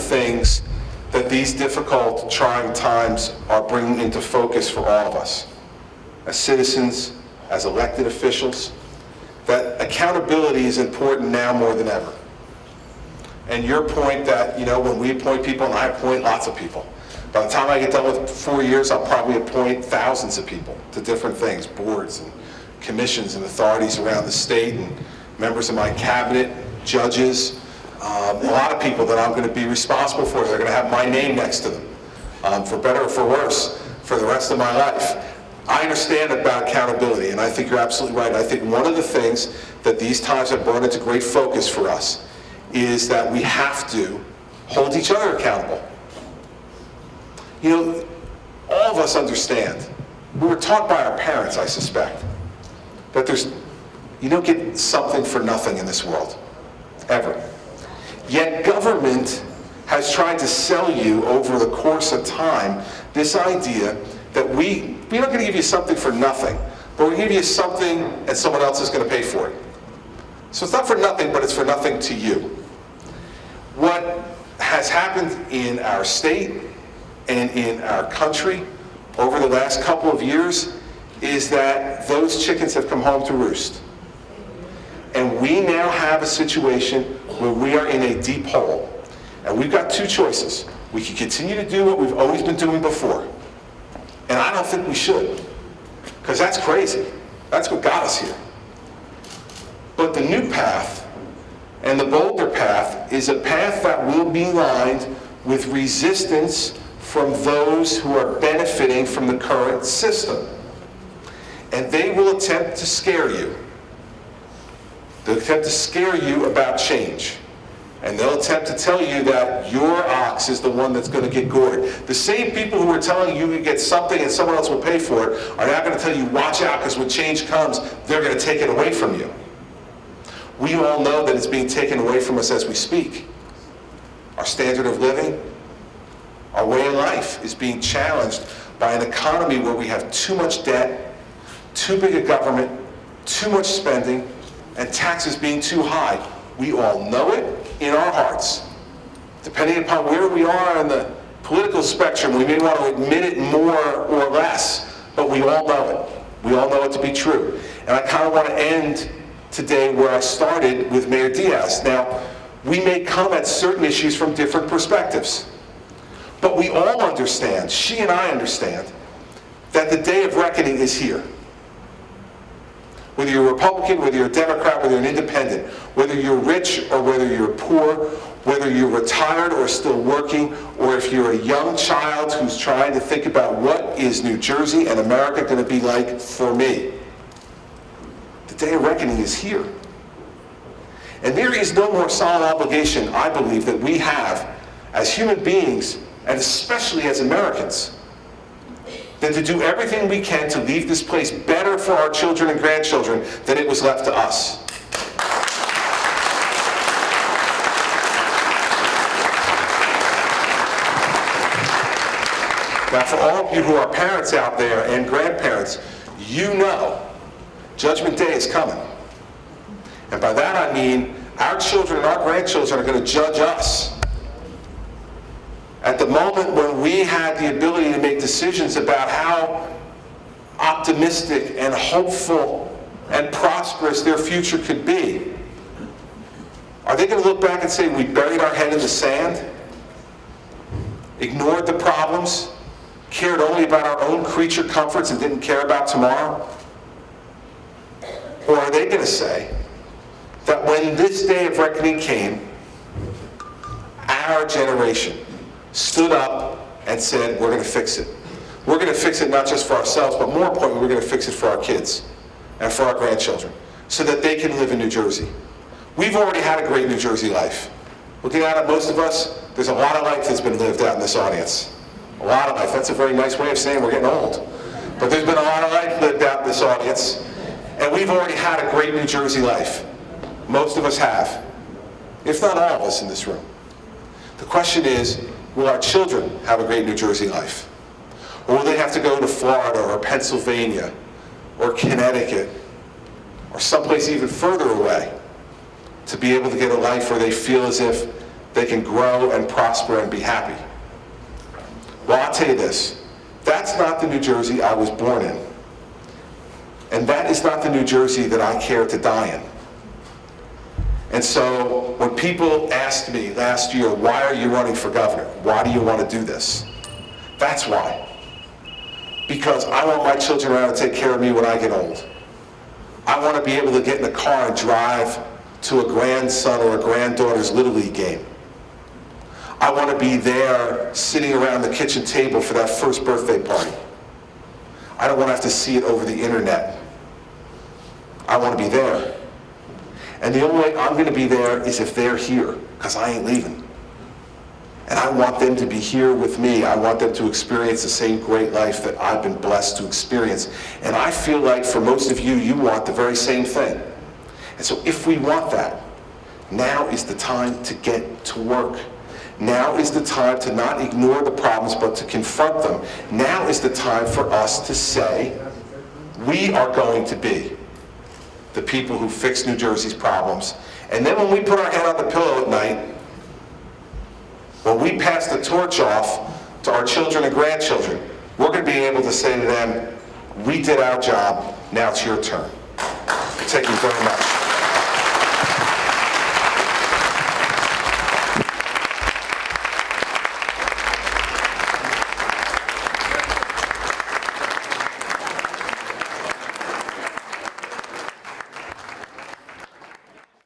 things that these difficult, trying times are bringing into focus for all of us, as citizens, as elected officials, that accountability is important now more than ever. And your point that, when we appoint people, and I appoint lots of people, by the time I get done with 4 years, I'll probably appoint thousands of people to different things, boards and commissions and authorities around the state, and members of my cabinet, judges, a lot of people that I'm going to be responsible for. They're going to have my name next to them, for better or for worse, for the rest of my life. I understand about accountability, and I think you're absolutely right. I think one of the things that these times have brought into great focus for us is that we have to hold each other accountable. All of us understand. We were taught by our parents, I suspect, that you don't get something for nothing in this world, ever. Yet government has tried to sell you over the course of time this idea that we're not going to give you something for nothing, but we're going to give you something and someone else is going to pay for it. So it's not for nothing, but it's for nothing to you. What has happened in our state and in our country over the last couple of years is that those chickens have come home to roost. And we now have a situation where we are in a deep hole. And we've got two choices. We can continue to do what we've always been doing before. And I don't think we should, because that's crazy. That's what got us here. But the new path and the bolder path is a path that will be lined with resistance from those who are benefiting from the current system. And they will attempt to scare you. They'll attempt to scare you about change. And they'll attempt to tell you that your ox is the one that's going to get gored. The same people who are telling you you get something and someone else will pay for it are now going to tell you, watch out, because when change comes, they're going to take it away from you. We all know that it's being taken away from us as we speak. Our standard of living, our way of life is being challenged by an economy where we have too much debt, too big a government, too much spending, and taxes being too high. We all know it in our hearts. Depending upon where we are on the political spectrum, we may want to admit it more or less, but we all know it. We all know it to be true. And I kind of want to end today where I started with Mayor Diaz. Now, we may come at certain issues from different perspectives, but we all understand, she and I understand, that the day of reckoning is here. Whether you're a Republican, whether you're a Democrat, whether you're an independent, whether you're rich or whether you're poor, whether you're retired or still working, or if you're a young child who's trying to think about what is New Jersey and America going to be like for me. The day of reckoning is here. And there is no more solemn obligation, I believe, that we have as human beings, and especially as Americans, than to do everything we can to leave this place better for our children and grandchildren than it was left to us. Now, for all of you who are parents out there and grandparents, you know Judgment Day is coming. And by that I mean our children and our grandchildren are going to judge us. At the moment when we had the ability to make decisions about how optimistic and hopeful and prosperous their future could be, are they going to look back and say we buried our head in the sand, ignored the problems, cared only about our own creature comforts and didn't care about tomorrow? Or are they going to say that when this day of reckoning came, our generation stood up and said, we're going to fix it. We're going to fix it not just for ourselves, but more importantly, we're going to fix it for our kids and for our grandchildren so that they can live in New Jersey. We've already had a great New Jersey life. Looking out at most of us, there's a lot of life that's been lived out in this audience. A lot of life. That's a very nice way of saying we're getting old. But there's been a lot of life lived out in this audience, and we've already had a great New Jersey life. Most of us have, if not all of us in this room. The question is, will our children have a great New Jersey life? Or will they have to go to Florida or Pennsylvania or Connecticut or someplace even further away to be able to get a life where they feel as if they can grow and prosper and be happy. Well, I'll tell you this, that's not the New Jersey I was born in. And that is not the New Jersey that I care to die in. And so when people asked me last year, why are you running for governor? Why do you want to do this? That's why. Because I want my children around to take care of me when I get old. I want to be able to get in the car and drive to a grandson or a granddaughter's Little League game. I want to be there sitting around the kitchen table for that first birthday party. I don't want to have to see it over the internet. I want to be there. And the only way I'm going to be there is if they're here, because I ain't leaving. And I want them to be here with me. I want them to experience the same great life that I've been blessed to experience. And I feel like for most of you, you want the very same thing. And so if we want that, now is the time to get to work. Now is the time to not ignore the problems, but to confront them. Now is the time for us to say, we are going to be the people who fix New Jersey's problems. And then when we put our head on the pillow at night, when we pass the torch off to our children and grandchildren, we're going to be able to say to them, we did our job, now it's your turn. Thank you very much.